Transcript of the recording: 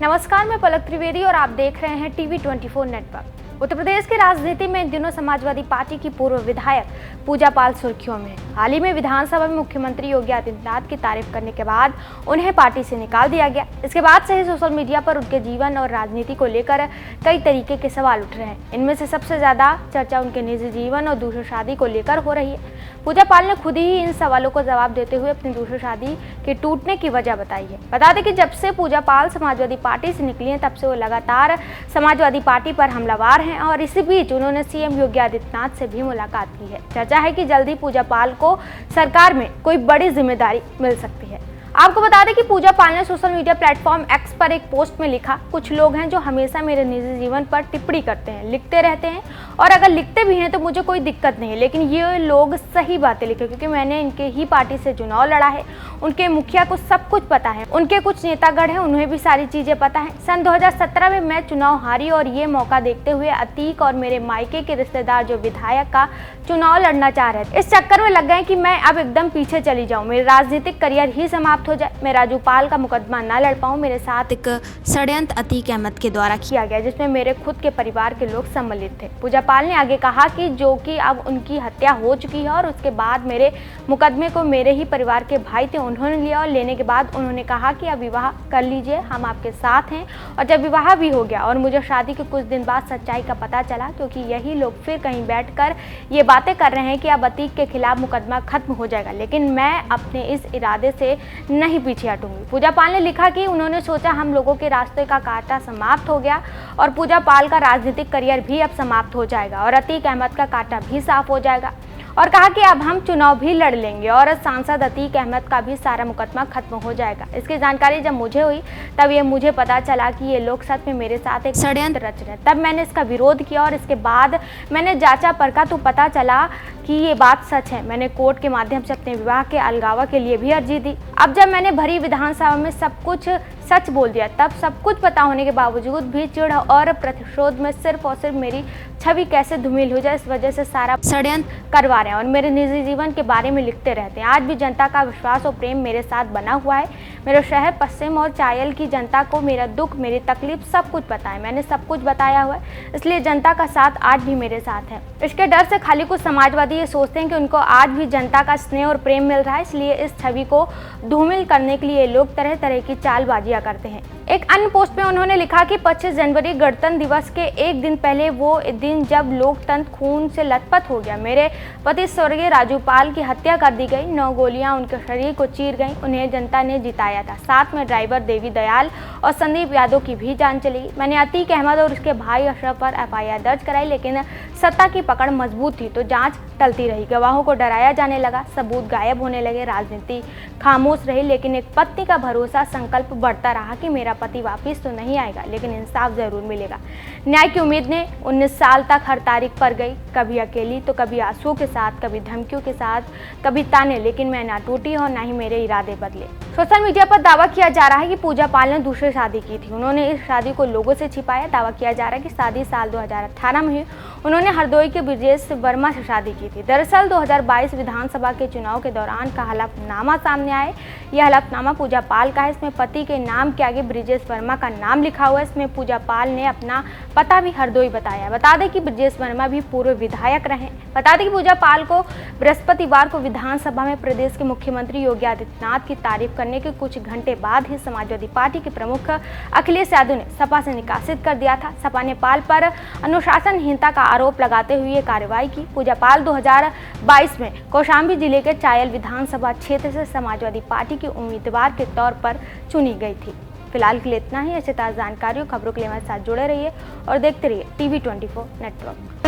नमस्कार, मैं पलक त्रिवेदी और आप देख रहे हैं टीवी 24 नेटवर्क। उत्तर प्रदेश की राजनीति में इन दिनों समाजवादी पार्टी की पूर्व विधायक पूजा पाल सुर्खियों में है। हाल ही में विधानसभा में मुख्यमंत्री योगी आदित्यनाथ की तारीफ करने के बाद उन्हें पार्टी से निकाल दिया गया। इसके बाद से ही सोशल मीडिया पर उनके जीवन और राजनीति को लेकर कई तरीके के सवाल उठ रहे हैं। इनमें से सबसे ज्यादा चर्चा उनके निजी जीवन और दूसरी शादी को लेकर हो रही है। पूजा पाल ने खुद ही इन सवालों को जवाब देते हुए अपनी दूसरी शादी के टूटने की वजह बताई है। बता दें कि जब से पूजा पाल समाजवादी पार्टी से निकली हैं, तब से वो लगातार समाजवादी पार्टी पर हमलावर हैं और इसी बीच उन्होंने सीएम योगी आदित्यनाथ से भी मुलाकात की है। चर्चा है कि जल्दी पूजा पाल को सरकार में कोई बड़ी जिम्मेदारी मिल सकती है। आपको बता दें कि पूजा पाल ने सोशल मीडिया प्लेटफॉर्म एक्स पर एक पोस्ट में लिखा, कुछ लोग हैं जो हमेशा मेरे निजी जीवन पर टिप्पणी करते हैं, लिखते रहते हैं और अगर लिखते भी हैं तो मुझे कोई दिक्कत नहीं है, लेकिन ये लोग सही बातें लिखे क्योंकि मैंने इनके ही पार्टी से चुनाव लड़ा है। उनके मुखिया को सब कुछ पता है, उनके कुछ नेतागढ़ हैं, उन्हें भी सारी चीजें पता है। सन 2017 में मैं चुनाव हारी और ये मौका देखते हुए अतीक और मेरे मायके के रिश्तेदार जो विधायक का चुनाव लड़ना चाह रहे थे, इस चक्कर में लग गए कि मैं अब एकदम पीछे चली जाऊं, मेरी राजनीतिक करियर ही समाप्त हो जाए, मैं राजू पाल का मुकदमा ना लड़ पाऊं। मेरे साथ एक षड्यंत्र अतीक अहमद के द्वारा किया गया जिसमें मेरे खुद के परिवार के लोग सम्मिलित थे। पूजा पाल ने आगे कहा कि जो कि अब उनकी हत्या हो चुकी है और उसके बाद मेरे मुकदमे को मेरे ही परिवार के भाई थे, उन्होंने लिया और लेने के बाद उन्होंने कहा कि अब विवाह कर लीजिए, हम आपके साथ हैं। और जब विवाह भी हो गया और मुझे शादी के कुछ दिन बाद सच्चाई का पता चला, क्योंकि यही लोग फिर कहीं बैठकर ये बातें कर रहे हैं कि अब अतीक के खिलाफ मुकदमा खत्म हो जाएगा, लेकिन मैं अपने इस इरादे से नहीं पीछे हटूंगी। पूजा पाल ने लिखा कि उन्होंने सोचा हम लोगों के रास्ते का कांटा समाप्त हो गया और पूजा पाल का राजनीतिक करियर भी अब समाप्त हो जाएगा और अतीक अहमद का कांटा भी साफ हो जाएगा और कहा कि अब हम चुनाव भी लड़ लेंगे और सांसद अतीक अहमद का भी सारा मुकदमा खत्म हो जाएगा। इसकी जानकारी जब मुझे हुई तब ये मुझे पता चला कि ये लोग सच में मेरे साथ एक षड्यंत्र रच रहे हैं। तब मैंने इसका विरोध किया और इसके बाद मैंने जांचा परखा तो पता चला कि ये बात सच है। मैंने कोर्ट के माध्यम से अपने विवाह के अलगावा के लिए भी अर्जी दी। अब जब मैंने भरी विधानसभा में सब कुछ सच बोल दिया, तब सब कुछ पता होने के बावजूद भी चिढ़ और प्रतिशोध में सिर्फ और सिर्फ मेरी छवि कैसे धूमिल हो जाए, इस वजह से सारा षड्यंत्र करवा रहे हैं और मेरे निजी जीवन के बारे में लिखते रहते हैं। आज भी जनता का विश्वास और प्रेम मेरे साथ बना हुआ है। मेरे शहर पश्चिम और चायल की जनता को मेरा दुख, मेरी तकलीफ सब कुछ पता है। मैंने सब कुछ बताया हुआ है, इसलिए जनता का साथ आज भी मेरे साथ है। इसके डर से खाली कुछ समाजवादी ये सोचते हैं कि उनको आज भी जनता का स्नेह और प्रेम मिल रहा है, इसलिए इस छवि को धूमिल करने के लिए लोग तरह तरह की चालबाजियां करते हैं। एक अन्य पोस्ट में उन्होंने लिखा कि 25 जनवरी गणतंत्र दिवस के एक दिन पहले, वो दिन जब लोकतंत्र खून से लथपथ हो गया, मेरे पति स्वर्गीय राजू पाल की हत्या कर दी गई, 9 गोलियां उनके शरीर को चीर गईं, उन्हें जनता ने जिताया था। साथ में ड्राइवर देवी दयाल और संदीप यादव की भी जान चली। मैंने अतीक अहमद और उसके भाई अशरफ पर FIR दर्ज कराई, लेकिन सत्ता की पकड़ मजबूत थी तो जांच टलती रही। गवाहों को डराया जाने लगा, सबूत गायब होने लगे, राजनीति खामोश रही, लेकिन एक पत्नी का भरोसा, संकल्प बढ़ता रहा कि मेरा पति वापिस तो नहीं आएगा लेकिन इंसाफ जरूर मिलेगा। न्याय की उम्मीद ने 19 साल तक हर तारीख पर गई, कभी अकेली तो कभी आंसुओं के साथ, कभी धमकियों के साथ, कभी ताने, लेकिन मैं ना टूटी और ना ही मेरे इरादे बदले। सोशल मीडिया पर दावा किया जा रहा है कि पूजा पाल ने दूसरी शादी की थी। उन्होंने इस शादी को लोगों से छिपाया। दावा किया जा रहा है कि शादी साल 2018 में हुई। उन्होंने हरदोई के ब्रिजेश वर्मा से शादी की थी। दरअसल 2022 विधानसभा के चुनाव के दौरान का हलफनामा सामने आया। यह हलफनामा पूजा पाल का है। इसमें पति के नाम के आगे ब्रिजेश वर्मा का नाम लिखा हुआ है। इसमें पूजा पाल ने अपना पता भी हरदोई बताया। बता दें कि ब्रिजेश वर्मा भी पूर्व विधायक रहे। बता दें कि पूजा पाल को बृहस्पतिवार को विधानसभा में प्रदेश के मुख्यमंत्री योगी आदित्यनाथ की तारीफ करने के कुछ घंटे बाद ही समाजवादी पार्टी के प्रमुख अखिलेश यादव ने सपा से निकासित कर दिया था। सपा ने पाल पर अनुशासनहीनता का आरोप लगाते हुए कार्रवाई की। पूजा पाल 2022 में कौशाम्बी जिले के चायल विधानसभा क्षेत्र से समाजवादी पार्टी की उम्मीदवार के तौर पर चुनी गई थी। फिलहाल के लिए इतना ही। ऐसे ताज़ा जानकारी और खबरों के लिए हमारे साथ जुड़े रहिए और देखते रहिए TV 24 नेटवर्क।